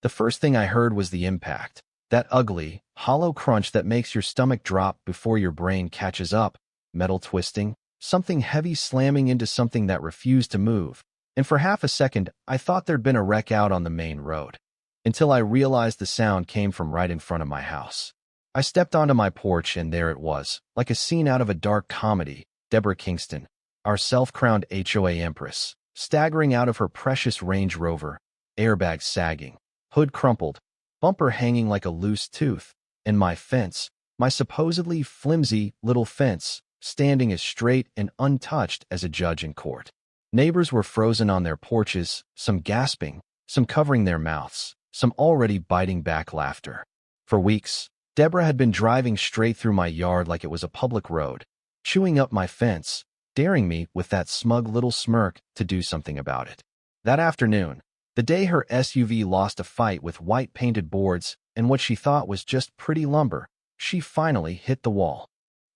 The first thing I heard was the impact. That ugly, hollow crunch that makes your stomach drop before your brain catches up. Metal twisting, something heavy slamming into something that refused to move. And for half a second, I thought there'd been a wreck out on the main road. Until I realized the sound came from right in front of my house. I stepped onto my porch and there it was, like a scene out of a dark comedy. Deborah Kingston, our self-crowned HOA Empress, staggering out of her precious Range Rover, airbags sagging, hood crumpled, bumper hanging like a loose tooth, and my fence, my supposedly flimsy little fence, standing as straight and untouched as a judge in court. Neighbors were frozen on their porches, some gasping, some covering their mouths, some already biting back laughter. For weeks, Deborah had been driving straight through my yard like it was a public road, chewing up my fence, daring me with that smug little smirk to do something about it. That afternoon, the day her SUV lost a fight with white-painted boards and what she thought was just pretty lumber, she finally hit the wall.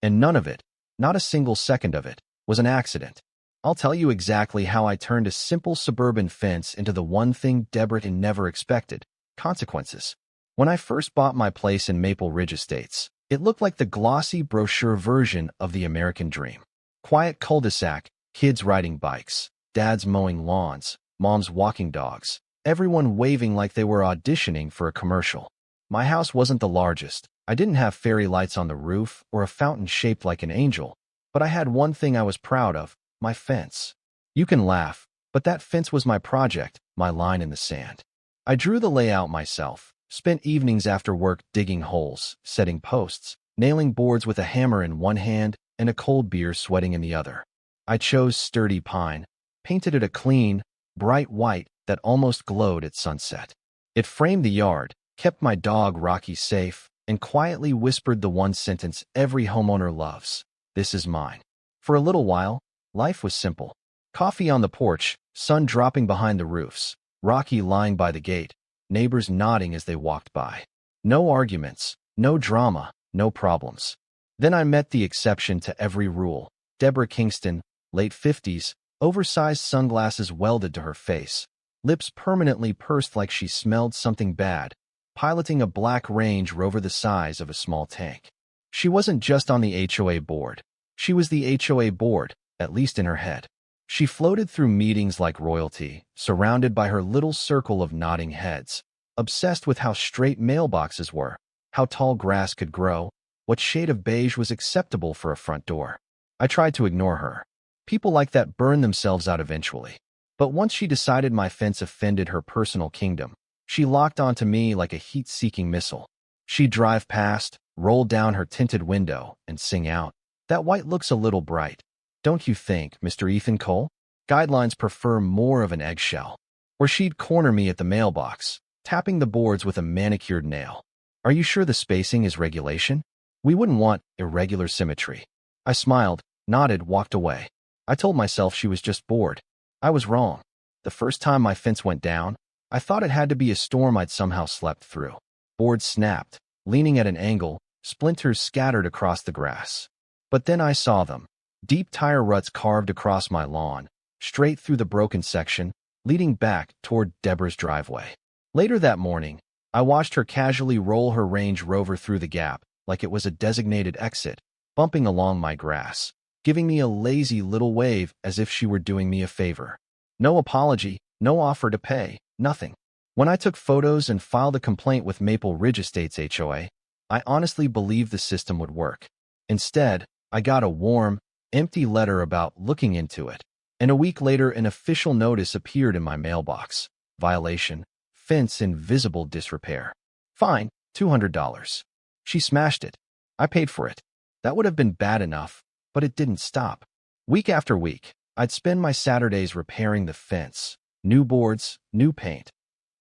And none of it, not a single second of it, was an accident. I'll tell you exactly how I turned a simple suburban fence into the one thing Deborah never expected: consequences. When I first bought my place in Maple Ridge Estates, it looked like the glossy brochure version of the American dream. Quiet cul-de-sac, kids riding bikes, dads mowing lawns, moms walking dogs, everyone waving like they were auditioning for a commercial. My house wasn't the largest. I didn't have fairy lights on the roof or a fountain shaped like an angel, but I had one thing I was proud of: my fence. You can laugh, but that fence was my project, my line in the sand. I drew the layout myself, spent evenings after work digging holes, setting posts, nailing boards with a hammer in one hand and a cold beer sweating in the other. I chose sturdy pine, painted it a clean, bright white that almost glowed at sunset. It framed the yard, kept my dog Rocky safe, and quietly whispered the one sentence every homeowner loves: "This is mine." For a little while, life was simple. Coffee on the porch, sun dropping behind the roofs, Rocky lying by the gate, neighbors nodding as they walked by. No arguments, no drama, no problems. Then I met the exception to every rule: Deborah Kingston, late 50s, oversized sunglasses welded to her face, lips permanently pursed like she smelled something bad, piloting a black Range Rover the size of a small tank. She wasn't just on the HOA board. She was the HOA board, at least in her head. She floated through meetings like royalty, surrounded by her little circle of nodding heads, obsessed with how straight mailboxes were, how tall grass could grow, what shade of beige was acceptable for a front door. I tried to ignore her. People like that burn themselves out eventually. But once she decided my fence offended her personal kingdom, she locked onto me like a heat-seeking missile. She'd drive past, roll down her tinted window, and sing out, "That white looks a little bright. Don't you think, Mr. Ethan Cole? Guidelines prefer more of an eggshell." Or she'd corner me at the mailbox, tapping the boards with a manicured nail. "Are you sure the spacing is regulation? We wouldn't want irregular symmetry." I smiled, nodded, walked away. I told myself she was just bored. I was wrong. The first time my fence went down, I thought it had to be a storm I'd somehow slept through. Boards snapped, leaning at an angle, splinters scattered across the grass. But then I saw them. Deep tire ruts carved across my lawn, straight through the broken section, leading back toward Deborah's driveway. Later that morning, I watched her casually roll her Range Rover through the gap like it was a designated exit, bumping along my grass, giving me a lazy little wave as if she were doing me a favor. No apology, no offer to pay, nothing. When I took photos and filed a complaint with Maple Ridge Estates HOA, I honestly believed the system would work. Instead, I got a warm, empty letter about looking into it. And a week later, an official notice appeared in my mailbox: violation, fence in visible disrepair. Fine, $200. She smashed it. I paid for it. That would have been bad enough, but it didn't stop. Week after week, I'd spend my Saturdays repairing the fence, new boards, new paint,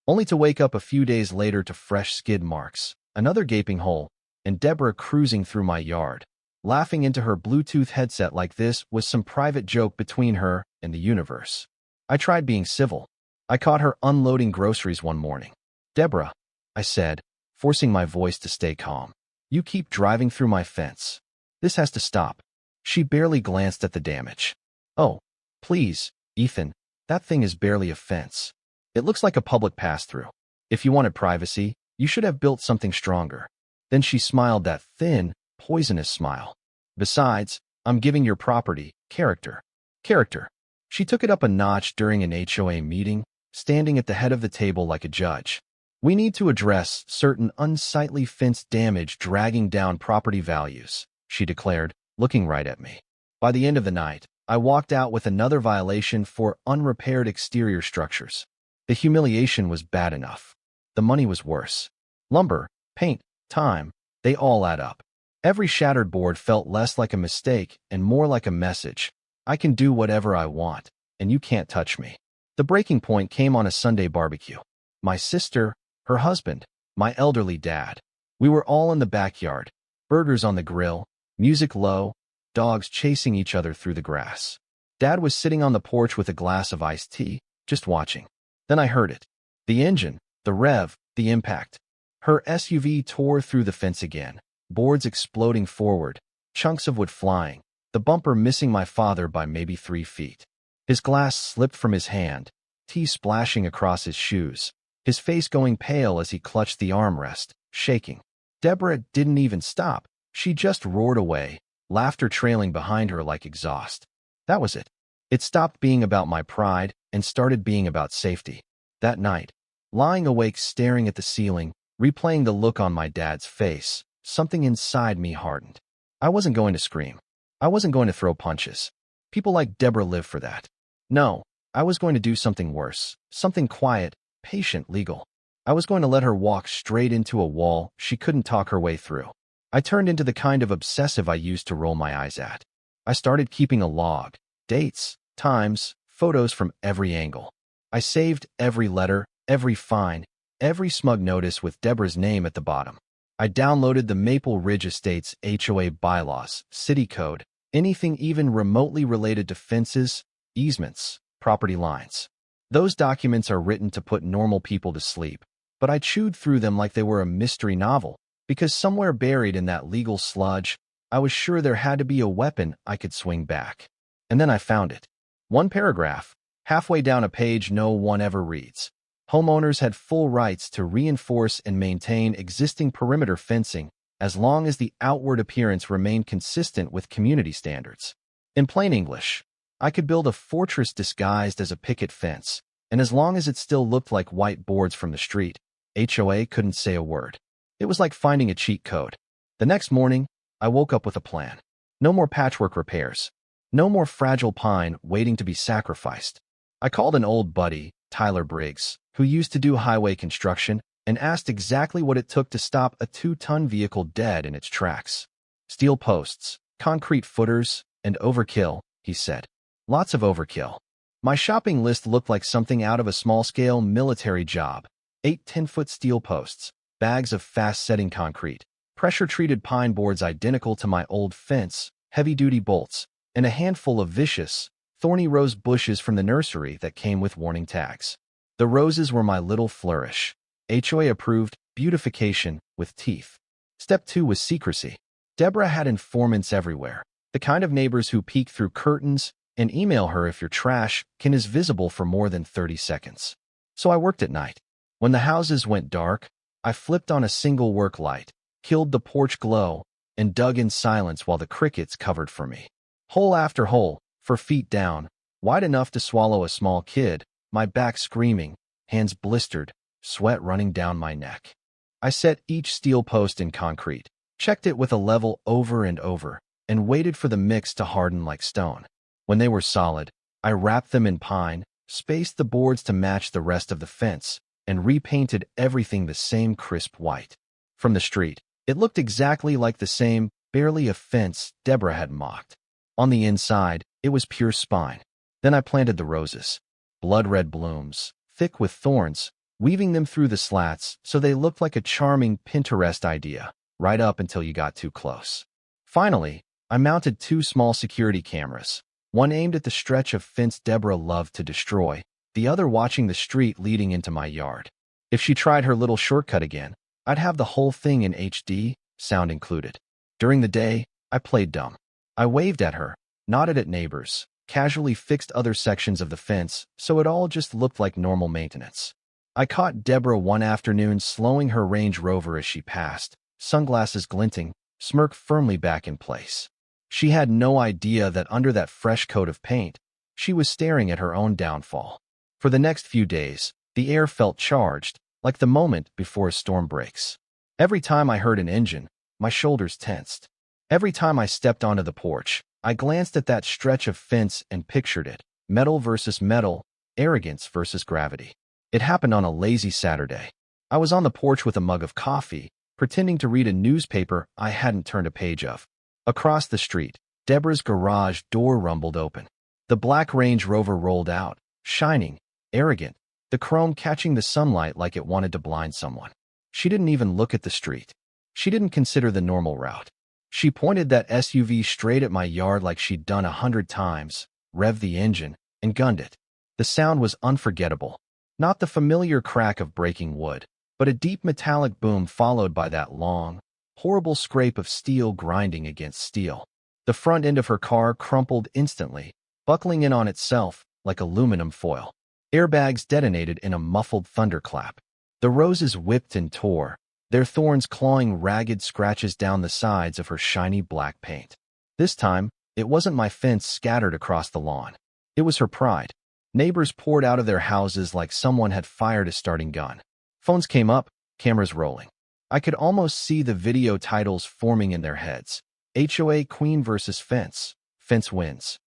only to wake up a few days later to fresh skid marks, another gaping hole, and Deborah cruising through my yard, laughing into her Bluetooth headset like this was some private joke between her and the universe. I tried being civil. I caught her unloading groceries one morning. "Deborah," I said, forcing my voice to stay calm, "you keep driving through my fence. This has to stop." She barely glanced at the damage. "Oh, please, Ethan, that thing is barely a fence. It looks like a public pass-through." If you wanted privacy, you should have built something stronger. Then she smiled that thin, poisonous smile. Besides, I'm giving your property character. Character. She took it up a notch during an HOA meeting, standing at the head of the table like a judge. We need to address certain unsightly fence damage dragging down property values, she declared, looking right at me. By the end of the night, I walked out with another violation for unrepaired exterior structures. The humiliation was bad enough. The money was worse. Lumber, paint, time, they all add up. Every shattered board felt less like a mistake and more like a message. I can do whatever I want, and you can't touch me. The breaking point came on a Sunday barbecue. My sister, her husband, my elderly dad. We were all in the backyard, burgers on the grill, music low, dogs chasing each other through the grass. Dad was sitting on the porch with a glass of iced tea, just watching. Then I heard it. The engine, the rev, the impact. Her SUV tore through the fence again, boards exploding forward, chunks of wood flying, the bumper missing my father by maybe 3 feet. His glass slipped from his hand, tea splashing across his shoes, his face going pale as he clutched the armrest, shaking. Deborah didn't even stop. She just roared away, laughter trailing behind her like exhaust. That was it. It stopped being about my pride and started being about safety. That night, lying awake staring at the ceiling, replaying the look on my dad's face, something inside me hardened. I wasn't going to scream. I wasn't going to throw punches. People like Deborah live for that. No, I was going to do something worse, something quiet, patient, legal. I was going to let her walk straight into a wall she couldn't talk her way through. I turned into the kind of obsessive I used to roll my eyes at. I started keeping a log, dates, times, photos from every angle. I saved every letter, every fine, every smug notice with Deborah's name at the bottom. I downloaded the Maple Ridge Estates HOA bylaws, city code, anything even remotely related to fences, easements, property lines. Those documents are written to put normal people to sleep, but I chewed through them like they were a mystery novel, because somewhere buried in that legal sludge, I was sure there had to be a weapon I could swing back. And then I found it. One paragraph, halfway down a page no one ever reads. Homeowners had full rights to reinforce and maintain existing perimeter fencing as long as the outward appearance remained consistent with community standards. In plain English, I could build a fortress disguised as a picket fence, and as long as it still looked like white boards from the street, HOA couldn't say a word. It was like finding a cheat code. The next morning, I woke up with a plan. No more patchwork repairs. No more fragile pine waiting to be sacrificed. I called an old buddy, Tyler Briggs, who used to do highway construction, and asked exactly what it took to stop a 2-ton vehicle dead in its tracks. Steel posts, concrete footers, and overkill, he said. Lots of overkill. My shopping list looked like something out of a small-scale military job. 8 10-foot steel posts, bags of fast-setting concrete, pressure-treated pine boards identical to my old fence, heavy-duty bolts, and a handful of vicious, thorny rose bushes from the nursery that came with warning tags. The roses were my little flourish. HOA approved beautification with teeth. Step 2 was secrecy. Deborah had informants everywhere, the kind of neighbors who peek through curtains and email her if your trash can is visible for more than 30 seconds. So I worked at night. When the houses went dark, I flipped on a single work light, killed the porch glow, and dug in silence while the crickets covered for me. Hole after hole, 4 feet down, wide enough to swallow a small kid, my back screaming, hands blistered, sweat running down my neck. I set each steel post in concrete, checked it with a level over and over, and waited for the mix to harden like stone. When they were solid, I wrapped them in pine, spaced the boards to match the rest of the fence, and repainted everything the same crisp white. From the street, it looked exactly like the same, barely a fence Deborah had mocked. On the inside, it was pure spine. Then I planted the roses. Blood-red blooms, thick with thorns, weaving them through the slats so they looked like a charming Pinterest idea, right up until you got too close. Finally, I mounted 2 small security cameras, one aimed at the stretch of fence Deborah loved to destroy, the other watching the street leading into my yard. If she tried her little shortcut again, I'd have the whole thing in HD, sound included. During the day, I played dumb. I waved at her, nodded at neighbors, casually fixed other sections of the fence so it all just looked like normal maintenance. I caught Deborah one afternoon slowing her Range Rover as she passed, sunglasses glinting, smirk firmly back in place. She had no idea that under that fresh coat of paint, she was staring at her own downfall. For the next few days, the air felt charged, like the moment before a storm breaks. Every time I heard an engine, my shoulders tensed. Every time I stepped onto the porch, I glanced at that stretch of fence and pictured it, metal versus metal, arrogance versus gravity. It happened on a lazy Saturday. I was on the porch with a mug of coffee, pretending to read a newspaper I hadn't turned a page of. Across the street, Deborah's garage door rumbled open. The black Range Rover rolled out, shining, arrogant, the chrome catching the sunlight like it wanted to blind someone. She didn't even look at the street. She didn't consider the normal route. She pointed that SUV straight at my yard like she'd done 100 times, revved the engine, and gunned it. The sound was unforgettable. Not the familiar crack of breaking wood, but a deep metallic boom followed by that long, horrible scrape of steel grinding against steel. The front end of her car crumpled instantly, buckling in on itself like aluminum foil. Airbags detonated in a muffled thunderclap. The roses whipped and tore, their thorns clawing ragged scratches down the sides of her shiny black paint. This time, it wasn't my fence scattered across the lawn. It was her pride. Neighbors poured out of their houses like someone had fired a starting gun. Phones came up, cameras rolling. I could almost see the video titles forming in their heads. HOA Queen versus Fence. Fence wins.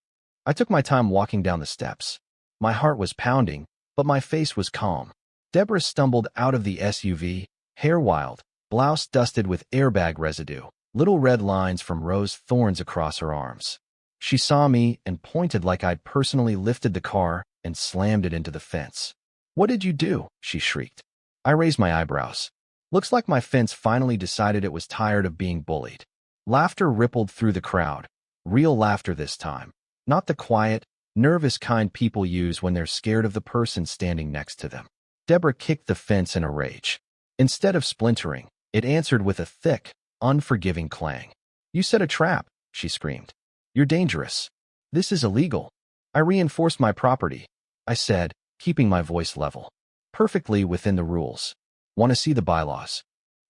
I took my time walking down the steps. My heart was pounding, but my face was calm. Deborah stumbled out of the SUV, hair wild, blouse dusted with airbag residue, little red lines from rose thorns across her arms. She saw me and pointed like I'd personally lifted the car and slammed it into the fence. "What did you do?" she shrieked. I raised my eyebrows. Looks like my fence finally decided it was tired of being bullied. Laughter rippled through the crowd. Real laughter this time. Not the quiet, nervous kind people use when they're scared of the person standing next to them. Deborah kicked the fence in a rage. Instead of splintering, it answered with a thick, unforgiving clang. "You set a trap," she screamed. "You're dangerous. This is illegal." "I reinforced my property," I said, keeping my voice level. "Perfectly within the rules. Want to see the bylaws?"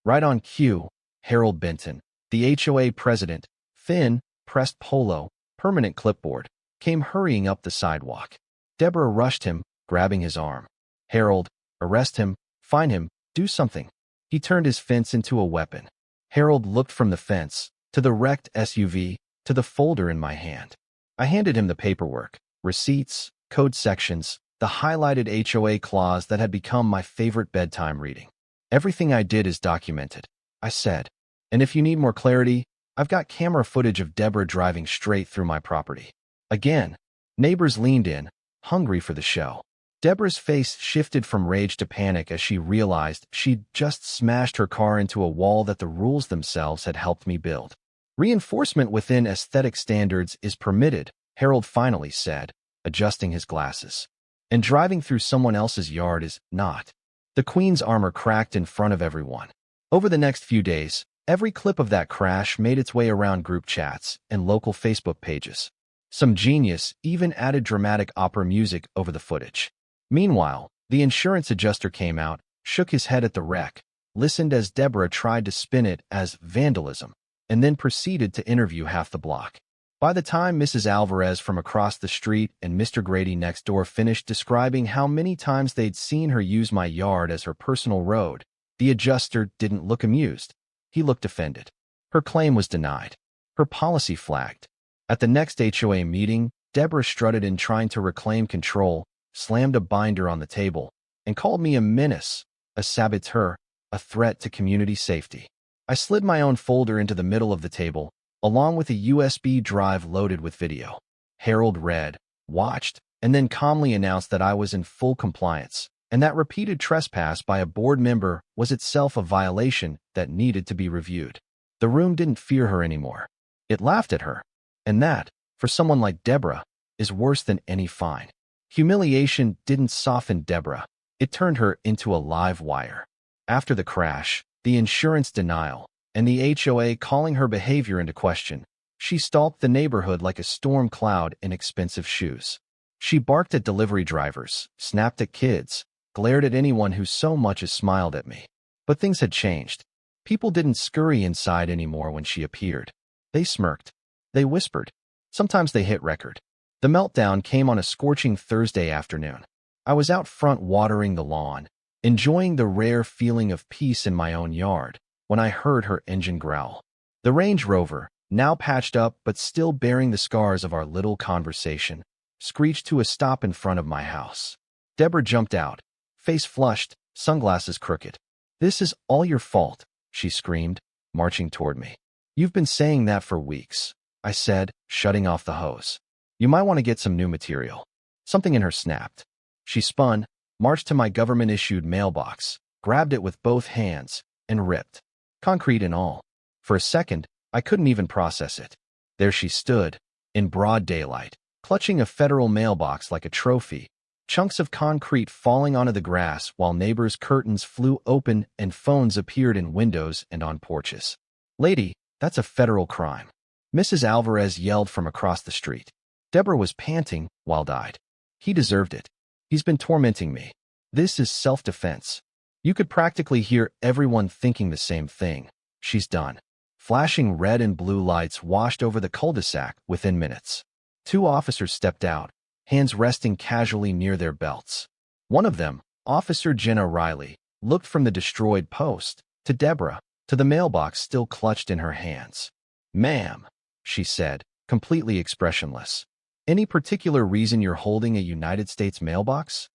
Right on cue, Harold Benton, the HOA president, thin, pressed polo, permanent clipboard, came hurrying up the sidewalk. Deborah rushed him, grabbing his arm. "Harold, arrest him, fine him, do something." He turned his fence into a weapon. Harold looked from the fence, to the wrecked SUV, to the folder in my hand. I handed him the paperwork, receipts, code sections, the highlighted HOA clause that had become my favorite bedtime reading. "Everything I did is documented," I said. "And if you need more clarity, I've got camera footage of Deborah driving straight through my property." Again, neighbors leaned in, hungry for the show. Deborah's face shifted from rage to panic as she realized she'd just smashed her car into a wall that the rules themselves had helped me build. "Reinforcement within aesthetic standards is permitted," Harold finally said, adjusting his glasses. "And driving through someone else's yard is not." The Queen's armor cracked in front of everyone. Over the next few days, every clip of that crash made its way around group chats and local Facebook pages. Some genius even added dramatic opera music over the footage. Meanwhile, the insurance adjuster came out, shook his head at the wreck, listened as Deborah tried to spin it as vandalism, and then proceeded to interview half the block. By the time Mrs. Alvarez from across the street and Mr. Grady next door finished describing how many times they'd seen her use my yard as her personal road, the adjuster didn't look amused. He looked offended. Her claim was denied. Her policy flagged. At the next HOA meeting, Deborah strutted in trying to reclaim control, slammed a binder on the table, and called me a menace, a saboteur, a threat to community safety. I slid my own folder into the middle of the table, along with a USB drive loaded with video. Harold read, watched, and then calmly announced that I was in full compliance, and that repeated trespass by a board member was itself a violation that needed to be reviewed. The room didn't fear her anymore. It laughed at her. And that, for someone like Deborah, is worse than any fine. Humiliation didn't soften Deborah. It turned her into a live wire. After the crash, the insurance denial, and the HOA calling her behavior into question, she stalked the neighborhood like a storm cloud in expensive shoes. She barked at delivery drivers, snapped at kids, glared at anyone who so much as smiled at me. But things had changed. People didn't scurry inside anymore when she appeared. They smirked. They whispered. Sometimes they hit record. The meltdown came on a scorching Thursday afternoon. I was out front watering the lawn, enjoying the rare feeling of peace in my own yard, when I heard her engine growl. The Range Rover, now patched up but still bearing the scars of our little conversation, screeched to a stop in front of my house. Deborah jumped out, face flushed, sunglasses crooked. "This is all your fault," she screamed, marching toward me. "You've been saying that for weeks," I said, shutting off the hose. "You might want to get some new material." Something in her snapped. She spun, marched to my government-issued mailbox, grabbed it with both hands, and ripped. Concrete and all. For a second, I couldn't even process it. There she stood, in broad daylight, clutching a federal mailbox like a trophy, chunks of concrete falling onto the grass while neighbors' curtains flew open and phones appeared in windows and on porches. "Lady, that's a federal crime," Mrs. Alvarez yelled from across the street. Deborah was panting, wild-eyed. "He deserved it. He's been tormenting me. This is self-defense." You could practically hear everyone thinking the same thing. She's done. Flashing red and blue lights washed over the cul-de-sac within minutes. Two officers stepped out, hands resting casually near their belts. One of them, Officer Jenna Riley, looked from the destroyed post to Deborah, to the mailbox still clutched in her hands. "Ma'am," she said, completely expressionless. "Any particular reason you're holding a United States mailbox?"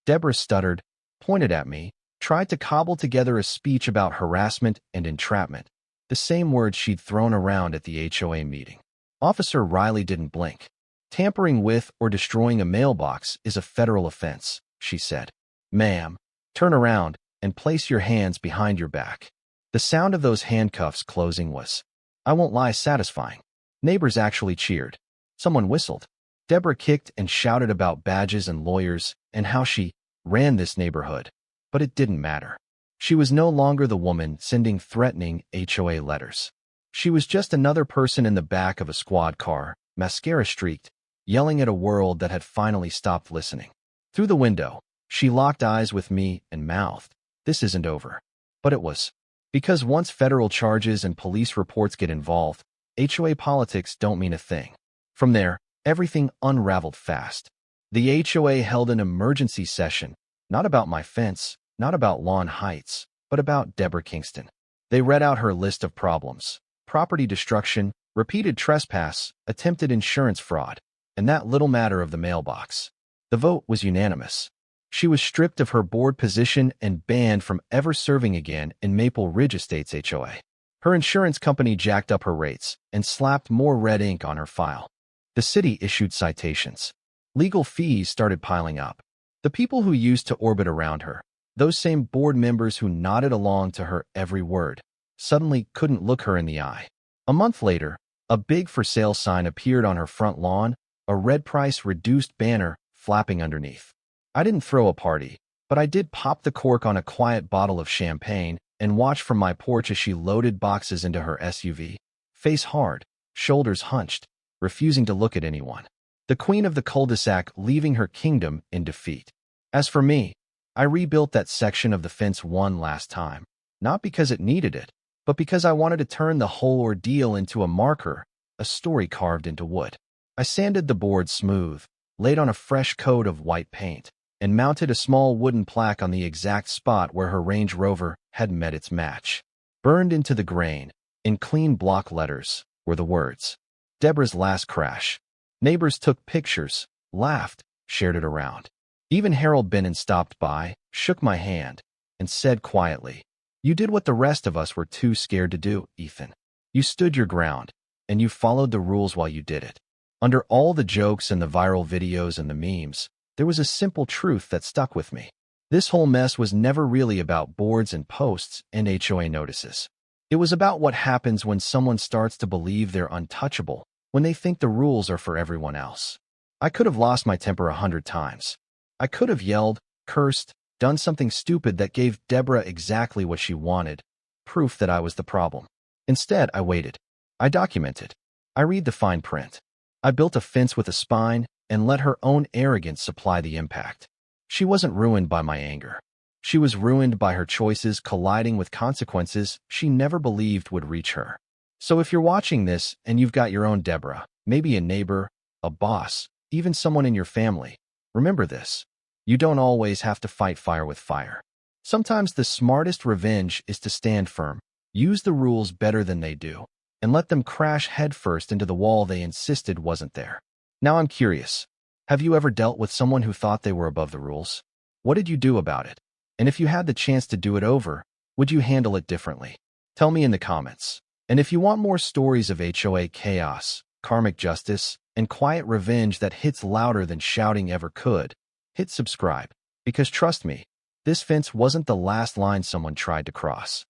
Deborah stuttered, pointed at me, tried to cobble together a speech about harassment and entrapment, the same words she'd thrown around at the HOA meeting. Officer Riley didn't blink. "Tampering with or destroying a mailbox is a federal offense," she said. "Ma'am, turn around and place your hands behind your back." The sound of those handcuffs closing was, I won't lie, satisfying. Neighbors actually cheered. Someone whistled. Deborah kicked and shouted about badges and lawyers and how she ran this neighborhood. But it didn't matter. She was no longer the woman sending threatening HOA letters. She was just another person in the back of a squad car, mascara streaked, yelling at a world that had finally stopped listening. Through the window, she locked eyes with me and mouthed, "This isn't over." But it was. Because once federal charges and police reports get involved, HOA politics don't mean a thing. From there, everything unraveled fast. The HOA held an emergency session, not about my fence, not about lawn heights, but about Deborah Kingston. They read out her list of problems: property destruction, repeated trespass, attempted insurance fraud, and that little matter of the mailbox. The vote was unanimous. She was stripped of her board position and banned from ever serving again in Maple Ridge Estates HOA. Her insurance company jacked up her rates and slapped more red ink on her file. The city issued citations. Legal fees started piling up. The people who used to orbit around her, those same board members who nodded along to her every word, suddenly couldn't look her in the eye. A month later, a big for sale sign appeared on her front lawn, a red price reduced banner flapping underneath. I didn't throw a party, but I did pop the cork on a quiet bottle of champagne and watch from my porch as she loaded boxes into her SUV, face hard, shoulders hunched, refusing to look at anyone. The queen of the cul-de-sac leaving her kingdom in defeat. As for me, I rebuilt that section of the fence one last time, not because it needed it, but because I wanted to turn the whole ordeal into a marker, a story carved into wood. I sanded the board smooth, laid on a fresh coat of white paint, and mounted a small wooden plaque on the exact spot where her Range Rover had met its match. Burned into the grain, in clean block letters, were the words, "Deborah's last crash." Neighbors took pictures, laughed, shared it around. Even Harold Bennon stopped by, shook my hand, and said quietly, "You did what the rest of us were too scared to do, Ethan. You stood your ground, and you followed the rules while you did it." Under all the jokes and the viral videos and the memes, there was a simple truth that stuck with me. This whole mess was never really about boards and posts and HOA notices. It was about what happens when someone starts to believe they're untouchable, when they think the rules are for everyone else. I could have lost my temper 100 times. I could have yelled, cursed, done something stupid that gave Deborah exactly what she wanted, proof that I was the problem. Instead, I waited. I documented. I read the fine print. I built a fence with a spine and let her own arrogance supply the impact. She wasn't ruined by my anger. She was ruined by her choices colliding with consequences she never believed would reach her. So if you're watching this and you've got your own Deborah, maybe a neighbor, a boss, even someone in your family, remember this. You don't always have to fight fire with fire. Sometimes the smartest revenge is to stand firm, use the rules better than they do, and let them crash headfirst into the wall they insisted wasn't there. Now I'm curious. Have you ever dealt with someone who thought they were above the rules? What did you do about it? And if you had the chance to do it over, would you handle it differently? Tell me in the comments. And if you want more stories of HOA chaos, karmic justice, and quiet revenge that hits louder than shouting ever could, hit subscribe. Because trust me, this fence wasn't the last line someone tried to cross.